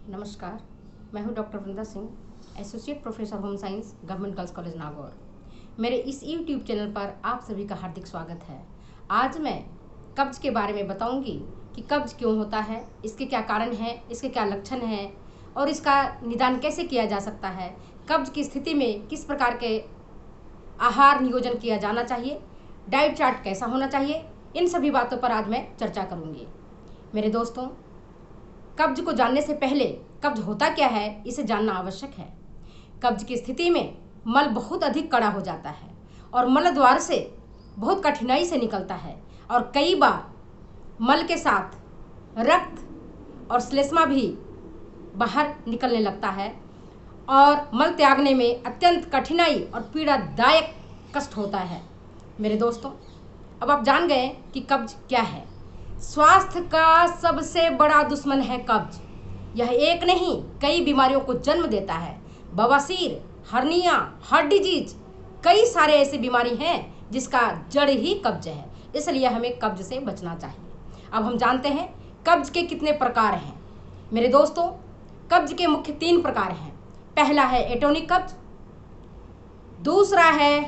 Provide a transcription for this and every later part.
नमस्कार, मैं हूं doctor Vrinda Singh, associate professor home science, government girls college Nagaur. मेरे इस यूट्यूब चैनल पर आप सभी का हार्दिक स्वागत है। आज मैं कब्ज के बारे में बताऊंगी कि कब्ज क्यों होता है, इसके क्या कारण हैं, इसके क्या लक्षण हैं और इसका निदान कैसे किया जा सकता है। कब्ज की स्थिति में किस प्रकार के आहार नियोजन किया जाना चाहिए, डाइट चार्ट कैसा होना चाहिए, इन सभी बातों पर आज मैं चर्चा करूंगी। मेरे दोस्तों, कब्ज को जानने से पहले कब्ज होता क्या है इसे जानना आवश्यक है। कब्ज की स्थिति में मल बहुत अधिक कड़ा हो जाता है और मल द्वार से बहुत कठिनाई से निकलता है और कई बार मल के साथ रक्त और श्लेष्मा भी बाहर निकलने लगता है और मल त्यागने में अत्यंत कठिनाई और पीड़ादायक कष्ट होता है। मेरे दोस्तों, अब आप जान गए कि कब्ज क्या है। स्वास्थ्य का सबसे बड़ा दुश्मन है कब्ज। यह एक नहीं कई बीमारियों को जन्म देता है। बवासीर, हर्निया, हार्ट डिजीज, कई सारे ऐसी बीमारी हैं जिसका जड़ ही कब्ज है। इसलिए हमें कब्ज से बचना चाहिए। अब हम जानते हैं कब्ज के कितने प्रकार हैं। मेरे दोस्तों, कब्ज के मुख्य 3 प्रकार हैं। पहला है एटोनिक कब्ज, दूसरा है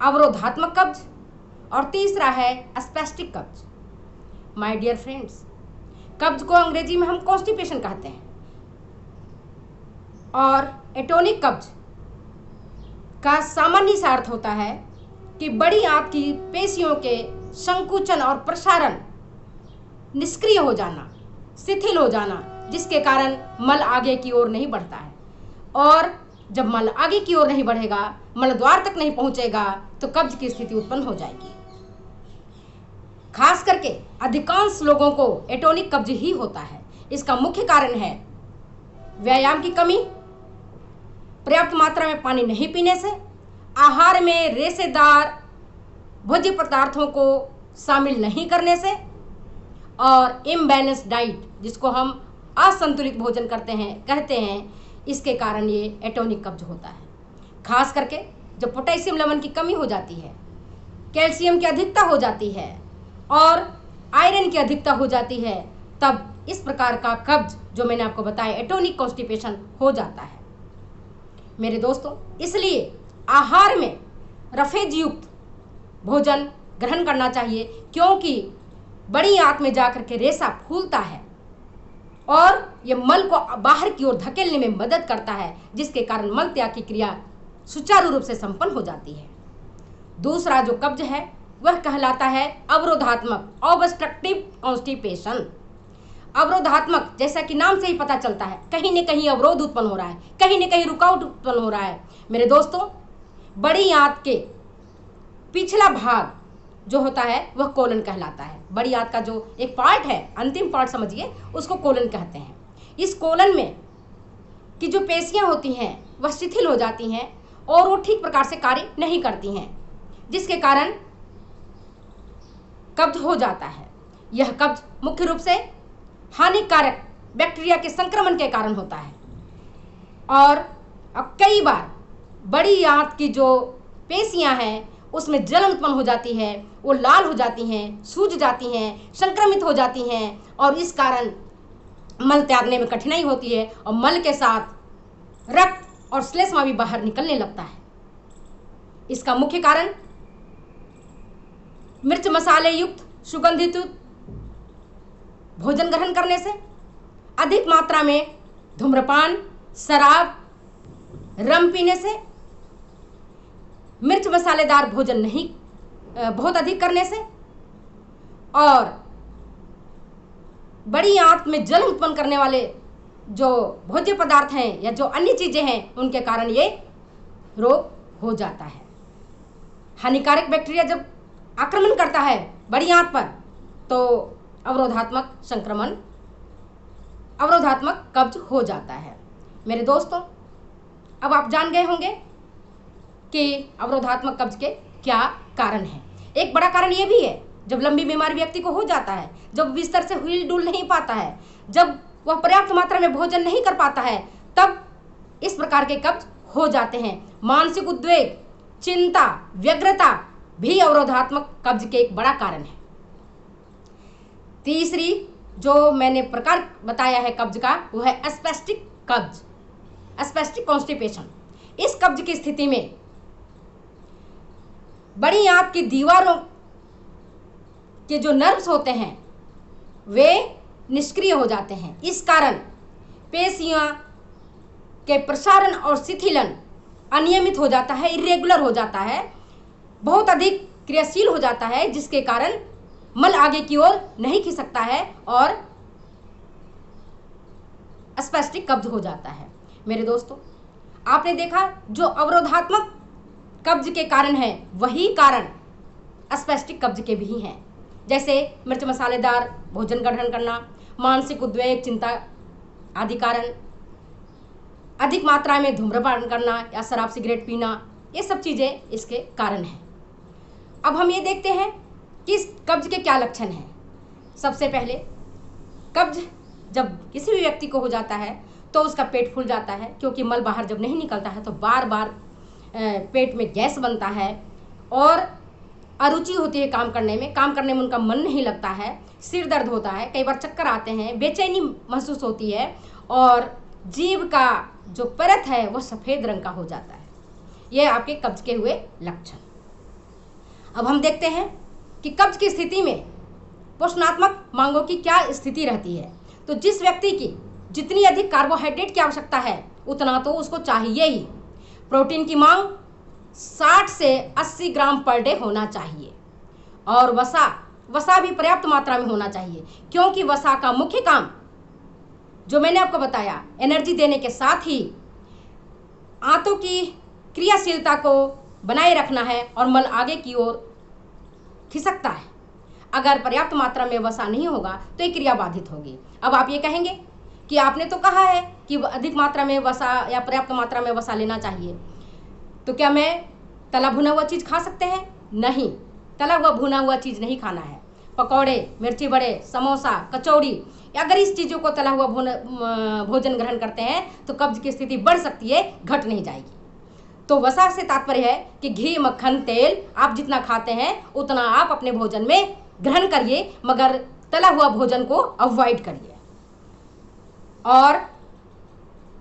अवरोधात्मक कब्ज और तीसरा है स्पैस्टिक कब्ज। माय डियर फ्रेंड्स, कब्ज को अंग्रेजी में हम कॉन्स्टिपेशन कहते हैं और एटोनिक कब्ज का सामान्य सा अर्थ होता है कि बड़ी आंत की पेशियों के संकुचन और प्रसारण, निष्क्रिय हो जाना, शिथिल हो जाना, जिसके कारण मल आगे की ओर नहीं बढ़ता है। और जब मल आगे की ओर नहीं बढ़ेगा, मल द्वार तक नहीं पहुंचेगा, तो कब्ज की स्थिति उत्पन्न हो जाएगी। खास करके अधिकांश लोगों को एटोनिक कब्ज ही होता है। इसका मुख्य कारण है व्यायाम की कमी, पर्याप्त मात्रा में पानी नहीं पीने से, आहार में रेशेदार भोज्य पदार्थों को शामिल नहीं करने से और इम्बैलेंस डाइट, जिसको हम असंतुलित भोजन कहते हैं, इसके कारण ये एटोनिक कब्ज होता है। खास करके जब पोटेशियम लवण की कमी हो जाती है, कैल्शियम की अधिकता हो जाती है और आयरन की अधिकता हो जाती है, तब इस प्रकार का कब्ज जो मैंने आपको बताया एटोनिक कॉन्स्टिपेशन हो जाता है। मेरे दोस्तों, इसलिए आहार में रफेज युक्त भोजन ग्रहण करना चाहिए, क्योंकि बड़ी आंत में जाकर के रेशा फूलता है और ये मल को बाहर की ओर धकेलने में मदद करता है, जिसके कारण मल त्याग की क्रिया सुचारू रूप से संपन्न हो जाती है। दूसरा जो कब्ज है वह कहलाता है अवरोधात्मक, ऑब्स्ट्रक्टिव कॉन्स्टिपेशन। अवरोधात्मक, जैसा कि नाम से ही पता चलता है, कहीं न कहीं अवरोध उत्पन्न हो रहा है, कहीं न कहीं रुकावट उत्पन्न हो रहा है। मेरे दोस्तों, बड़ी आंत के पिछला भाग जो होता है वह कोलन कहलाता है। बड़ी आंत का जो एक पार्ट है, अंतिम पार्ट समझिए, उसको कोलन कहते हैं। इस कोलन में की जो पेशियां होती हैं वह शिथिल हो जाती हैं और वो ठीक प्रकार से कार्य नहीं करती हैं, जिसके कारण कब्ज हो जाता है। यह कब्ज मुख्य रूप से हानिकारक बैक्टीरिया के संक्रमण के कारण होता है और कई बार बड़ी आंत की जो पेशियां हैं उसमें जलन उत्पन्न हो जाती है, वो लाल हो जाती हैं, सूज जाती हैं, संक्रमित हो जाती हैं और इस कारण मल त्यागने में कठिनाई होती है और मल के साथ रक्त और श्लेष्मा भी बाहर निकलने लगता है। इसका मुख्य कारण मिर्च मसाले युक्त सुगंधित भोजन ग्रहण करने से, अधिक मात्रा में धूम्रपान, शराब, रम पीने से, मिर्च मसालेदार भोजन नहीं बहुत अधिक करने से और बड़ी आंत में जलन उत्पन्न करने वाले जो भोज्य पदार्थ हैं या जो अन्य चीजें हैं, उनके कारण ये रोग हो जाता है। हानिकारक बैक्टीरिया जब आक्रमण करता है बड़ी आंत पर, तो अवरोधात्मक संक्रमण, अवरोधात्मक कब्ज हो जाता है। मेरे दोस्तों, अब आप जान गए होंगे कि अवरोधात्मक कब्ज के क्या कारण हैं। एक बड़ा कारण ये भी है, जब लंबी बीमारी व्यक्ति को हो जाता है, जब बिस्तर से हिल डुल नहीं पाता है, जब वह पर्याप्त मात्रा में भोजन नहीं कर पाता है, तब इस प्रकार के कब्ज हो जाते हैं। मानसिक उद्वेग, चिंता, व्यग्रता भी अवरोधात्मक कब्ज के एक बड़ा कारण है। तीसरी जो मैंने प्रकार बताया है कब्ज का, वो है स्पैस्टिक कब्ज, स्पैस्टिक कॉन्स्टिपेशन। इस कब्ज की स्थिति में बड़ी आंत की दीवारों के जो नर्व्स होते हैं वे निष्क्रिय हो जाते हैं। इस कारण पेशियां के प्रसारण और शिथिलन अनियमित हो जाता है, इरेगुलर हो जाता है, बहुत अधिक क्रियाशील हो जाता है, जिसके कारण मल आगे की ओर नहीं खिसक सकता है और स्पैस्टिक कब्ज हो जाता है। मेरे दोस्तों, आपने देखा जो अवरोधात्मक कब्ज के कारण है वही कारण स्पैस्टिक कब्ज के भी हैं, जैसे मिर्च मसालेदार भोजन ग्रहण करना, मानसिक उद्वेग, चिंता आदि कारण, अधिक मात्रा में धूम्रपान करना या शराब सिगरेट पीना, ये सब चीज़ें इसके कारण हैं। अब हम ये देखते हैं कि इस कब्ज के क्या लक्षण हैं। सबसे पहले कब्ज जब किसी भी व्यक्ति को हो जाता है तो उसका पेट फूल जाता है, क्योंकि मल बाहर जब नहीं निकलता है तो बार बार पेट में गैस बनता है और अरुचि होती है काम करने में उनका मन नहीं लगता है, सिर दर्द होता है, कई बार चक्कर आते हैं, बेचैनी महसूस होती है और जीभ का जो परत है वह सफ़ेद रंग का हो जाता है। यह आपके कब्ज के हुए लक्षण। अब हम देखते हैं कि कब्ज की स्थिति में पोषणात्मक मांगों की क्या स्थिति रहती है। तो जिस व्यक्ति की जितनी अधिक कार्बोहाइड्रेट की आवश्यकता है उतना तो उसको चाहिए ही। प्रोटीन की मांग 60 से 80 ग्राम पर डे होना चाहिए और वसा भी पर्याप्त मात्रा में होना चाहिए, क्योंकि वसा का मुख्य काम जो मैंने आपको बताया एनर्जी देने के साथ ही आंतों की क्रियाशीलता को बनाए रखना है और मल आगे की ओर खिसकता है। अगर पर्याप्त मात्रा में वसा नहीं होगा तो ये क्रिया बाधित होगी। अब आप ये कहेंगे कि आपने तो कहा है कि अधिक मात्रा में वसा या पर्याप्त मात्रा में वसा लेना चाहिए, तो क्या मैं तला भुना हुआ चीज़ खा सकते हैं? नहीं, तला हुआ भुना हुआ चीज़ नहीं खाना है। पकौड़े, मिर्ची बड़े, समोसा, कचौड़ी, अगर इस चीज़ों को तला हुआ भोजन ग्रहण करते हैं तो कब्ज की स्थिति बढ़ सकती है, घट नहीं जाएगी। तो वसा से तात्पर्य है कि घी, मक्खन, तेल आप जितना खाते हैं उतना आप अपने भोजन में ग्रहण करिए, मगर तला हुआ भोजन को अवॉइड करिए। और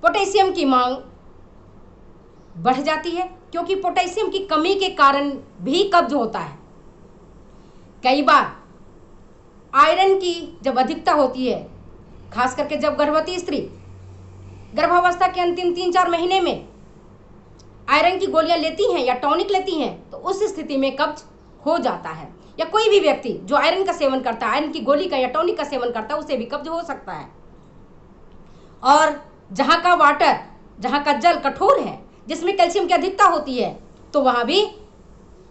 पोटेशियम की मांग बढ़ जाती है, क्योंकि पोटेशियम की कमी के कारण भी कब्ज होता है। कई बार आयरन की जब अधिकता होती है, खास करके जब गर्भवती स्त्री गर्भावस्था के अंतिम 3-4 महीने में आयरन की गोलियां लेती हैं या टॉनिक लेती हैं, तो उस स्थिति में कब्ज हो जाता है। या कोई भी व्यक्ति जो आयरन का सेवन करता है, आयरन की गोली का या टॉनिक का सेवन करता है, उसे भी कब्ज हो सकता है। और जहाँ का जल कठोर है, जिसमें कैल्शियम की अधिकता होती है, तो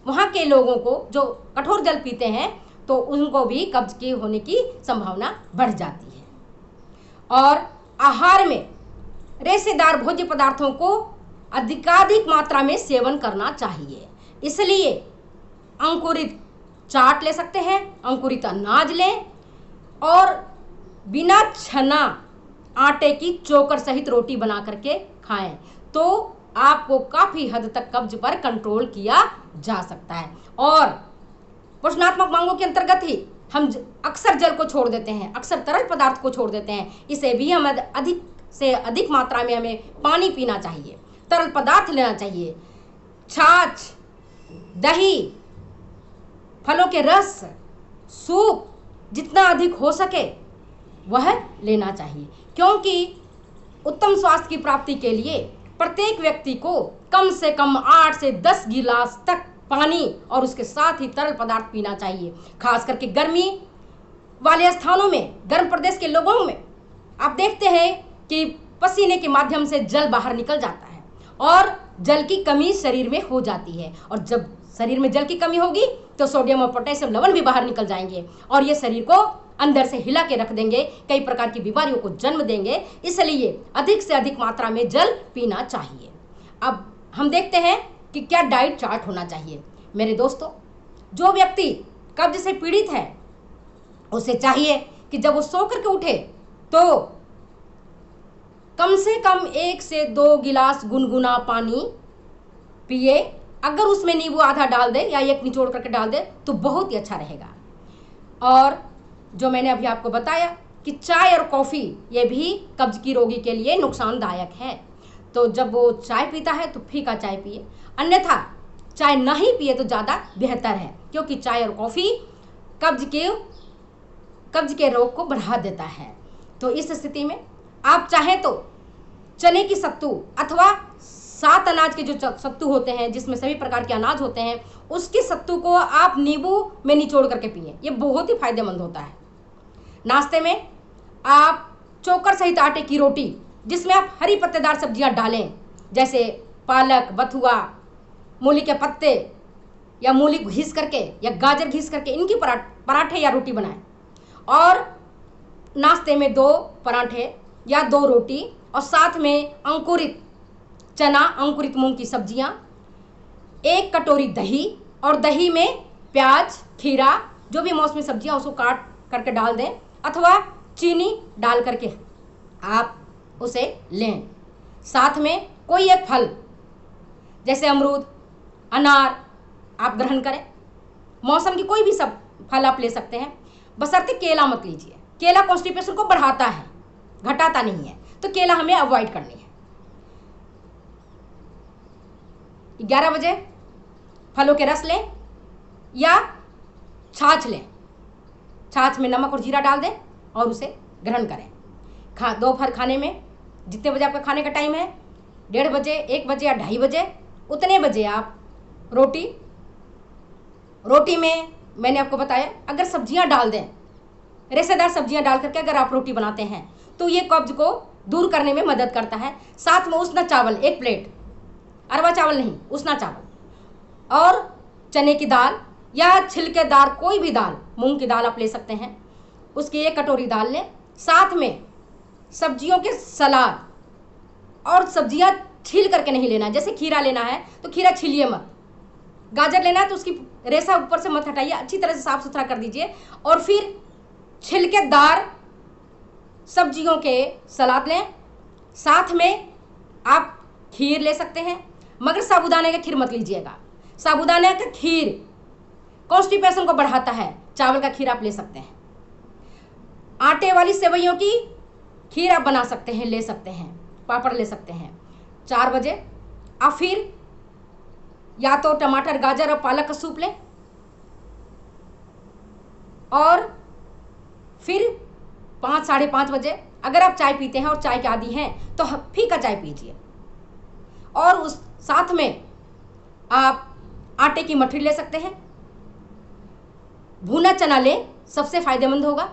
वहाँ के लोगों को जो कठोर जल पीते हैं तो उनको भी कब्ज के होने की संभावना बढ़ जाती है। और आहार में रेशेदार भोज्य पदार्थों को अधिकाधिक मात्रा में सेवन करना चाहिए। इसलिए अंकुरित चाट ले सकते हैं, अंकुरित अनाज लें और बिना छना आटे की चोकर सहित रोटी बना करके खाएं, तो आपको काफ़ी हद तक कब्ज पर कंट्रोल किया जा सकता है। और पोषणात्मक मांगों के अंतर्गत ही हम अक्सर जल को छोड़ देते हैं, अक्सर तरल पदार्थ को छोड़ देते हैं। इसे भी हम अधिक से अधिक मात्रा में हमें पानी पीना चाहिए, तरल पदार्थ लेना चाहिए, छाछ, दही, फलों के रस, सूप जितना अधिक हो सके वह लेना चाहिए, क्योंकि उत्तम स्वास्थ्य की प्राप्ति के लिए प्रत्येक व्यक्ति को कम से कम 8 से 10 गिलास तक पानी और उसके साथ ही तरल पदार्थ पीना चाहिए। खास करके गर्मी वाले स्थानों में, गर्म प्रदेश के लोगों में आप देखते हैं कि पसीने के माध्यम से जल बाहर निकल जाता है और जल की कमी शरीर में हो जाती है। और जब शरीर में जल की कमी होगी तो सोडियम और पोटेशियम लवण भी बाहर निकल जाएंगे और ये शरीर को अंदर से हिला के रख देंगे, कई प्रकार की बीमारियों को जन्म देंगे। इसलिए अधिक से अधिक मात्रा में जल पीना चाहिए। अब हम देखते हैं कि क्या डाइट चार्ट होना चाहिए। मेरे दोस्तों, जो व्यक्ति कब्ज से पीड़ित है उसे चाहिए कि जब वो सो करके उठे तो कम से कम 1 से 2 गिलास गुनगुना पानी पिए। अगर उसमें नींबू आधा डाल दे या 1 निचोड़ करके डाल दे तो बहुत ही अच्छा रहेगा। और जो मैंने अभी आपको बताया कि चाय और कॉफ़ी ये भी कब्ज की रोगी के लिए नुकसानदायक है। तो जब वो चाय पीता है तो फीका चाय पिए, अन्यथा चाय नहीं पिए तो ज़्यादा बेहतर है, क्योंकि चाय और कॉफ़ी कब्ज के रोग को बढ़ा देता है। तो इस स्थिति में आप चाहें तो चने की सत्तू अथवा 7 अनाज के जो सत्तू होते हैं, जिसमें सभी प्रकार के अनाज होते हैं, उसकी सत्तू को आप नींबू में निचोड़ करके पिए। ये बहुत ही फायदेमंद होता है। नाश्ते में आप चोकर सहित आटे की रोटी, जिसमें आप हरी पत्तेदार सब्जियां डालें, जैसे पालक, बथुआ, मूली के पत्ते, या मूली घिस करके या गाजर घिस करके इनकी पराठे या रोटी बनाएं। और नाश्ते में 2 पराठे या 2 रोटी, और साथ में अंकुरित चना, अंकुरित मूंग की सब्जियां, 1 कटोरी दही, और दही में प्याज, खीरा, जो भी मौसमी सब्जियां उसको काट करके डाल दें, अथवा चीनी डाल करके आप उसे लें। साथ में कोई एक फल जैसे अमरूद, अनार आप ग्रहण करें। मौसम की कोई भी सब फल आप ले सकते हैं, बशर्ते केला मत लीजिए। केला कॉन्स्टिपेशन को बढ़ाता है, घटाता नहीं है, तो केला हमें अवॉइड करनी है। 11 बजे फलों के रस लें या छाछ लें। छाछ में नमक और जीरा डाल दें और उसे ग्रहण करें। दोपहर खाने में जितने बजे आपका खाने का टाइम है, 1:30 बजे, 1 बजे या 2:30 बजे, उतने बजे आप रोटी में मैंने आपको बताया, अगर सब्जियां डाल दें, रेशेदार सब्जियां डाल करके अगर आप रोटी बनाते हैं तो ये कब्ज को दूर करने में मदद करता है। साथ में उसना चावल 1 प्लेट, अरवा चावल नहीं, उसना चावल, और चने की दाल या छिलकेदार कोई भी दाल, मूंग की दाल आप ले सकते हैं, उसकी 1 कटोरी दाल लें। साथ में सब्जियों के सलाद, और सब्जियां छील करके नहीं लेना। जैसे खीरा लेना है तो खीरा छीलिए मत, गाजर लेना है तो उसकी रेशा ऊपर से मत हटाइए, अच्छी तरह से साफ सुथरा कर दीजिए, और फिर छिलकेदार सब्जियों के सलाद लें। साथ में आप खीर ले सकते हैं, मगर साबूदाने का खीर मत लीजिएगा। साबूदाने का खीर कॉन्स्टिपेशन को बढ़ाता है। चावल का खीर आप ले सकते हैं। आटे वाली सेवइयों की खीर आप बना सकते हैं, ले सकते हैं, पापड़ ले सकते हैं। 4 बजे आप फिर या तो टमाटर, गाजर और पालक का सूप लें, और फिर 5, साढ़े 5 बजे अगर आप चाय पीते हैं और चाय के आदी हैं तो फीका चाय पीजिए, और उस साथ में आप आटे की मठरी ले सकते हैं। भुना चना लें, सबसे फायदेमंद होगा।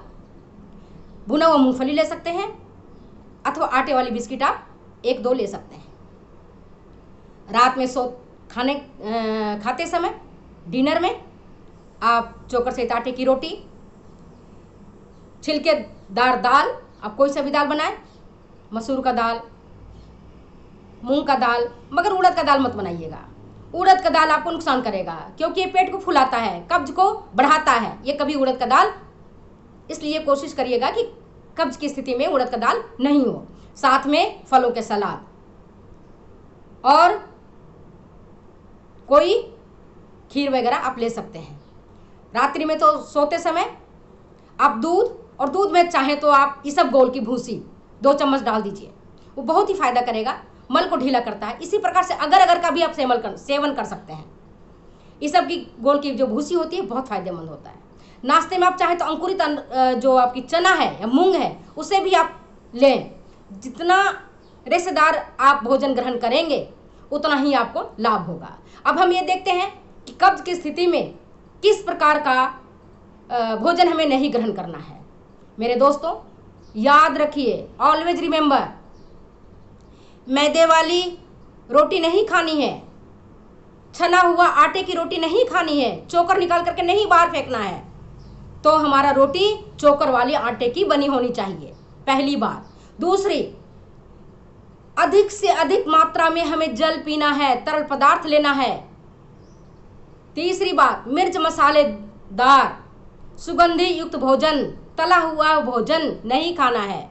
भुना हुआ मूंगफली ले सकते हैं, अथवा आटे वाली बिस्किट आप 1-2 ले सकते हैं। रात में खाते समय डिनर में आप चोकर सहित आटे की रोटी, छिलकेदार दाल, आप कोई सा भी दाल बनाएं, मसूर का दाल, मूंग का दाल, मगर उड़द का दाल मत बनाइएगा। उड़द का दाल आपको नुकसान करेगा, क्योंकि ये पेट को फुलाता है, कब्ज को बढ़ाता है। ये कभी उड़द का दाल, इसलिए कोशिश करिएगा कि कब्ज की स्थिति में उड़द का दाल नहीं हो। साथ में फलों के सलाद, और कोई खीर वगैरह आप ले सकते हैं। रात्रि में तो सोते समय आप दूध में चाहें तो आप इसबगोल की भूसी 2 चम्मच डाल दीजिए, वो बहुत ही फायदा करेगा, मल को ढीला करता है। इसी प्रकार से अगर का भी आप सेवन कर सकते हैं। इसबगोल की जो भूसी होती है बहुत फायदेमंद होता है। नाश्ते में आप चाहें तो अंकुरित जो आपकी चना है या मूंग है, उसे भी आप लें। जितना रेशेदार आप भोजन ग्रहण करेंगे उतना ही आपको लाभ होगा। अब हम ये देखते हैं कि कब्ज की स्थिति में किस प्रकार का भोजन हमें नहीं ग्रहण करना है। मेरे दोस्तों, याद रखिए, ऑलवेज रिमेंबर, मैदे वाली रोटी नहीं खानी है, छना हुआ आटे की रोटी नहीं खानी है, चोकर निकाल करके नहीं बाहर फेंकना है। तो हमारा रोटी चोकर वाली आटे की बनी होनी चाहिए, पहली बात। दूसरी, अधिक से अधिक मात्रा में हमें जल पीना है, तरल पदार्थ लेना है। तीसरी बात, मिर्च मसालेदार सुगंधी युक्त भोजन, तला हुआ भोजन नहीं खाना है।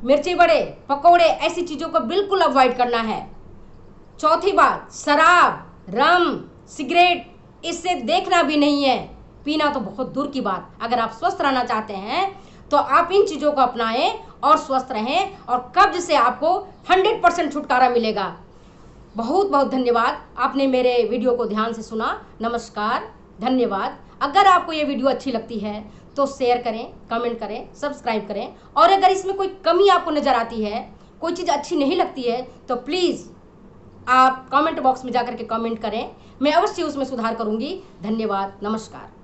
मिर्ची बड़े, पकोड़े, ऐसी चीज़ों को बिल्कुल अवॉइड करना है। चौथी बात, शराब, रम, सिगरेट, इससे देखना भी नहीं है, पीना तो बहुत दूर की बात। अगर आप स्वस्थ रहना चाहते हैं तो आप इन चीज़ों को अपनाएं और स्वस्थ रहें और कब्ज से आपको 100% छुटकारा मिलेगा। बहुत बहुत धन्यवाद, आपने मेरे वीडियो को ध्यान से सुना। नमस्कार, धन्यवाद। अगर आपको ये वीडियो अच्छी लगती है तो शेयर करें, कमेंट करें, सब्सक्राइब करें, और अगर इसमें कोई कमी आपको नज़र आती है, कोई चीज़ अच्छी नहीं लगती है, तो प्लीज़ आप कमेंट बॉक्स में जाकर के कमेंट करें, मैं अवश्य उसमें सुधार करूंगी। धन्यवाद, नमस्कार।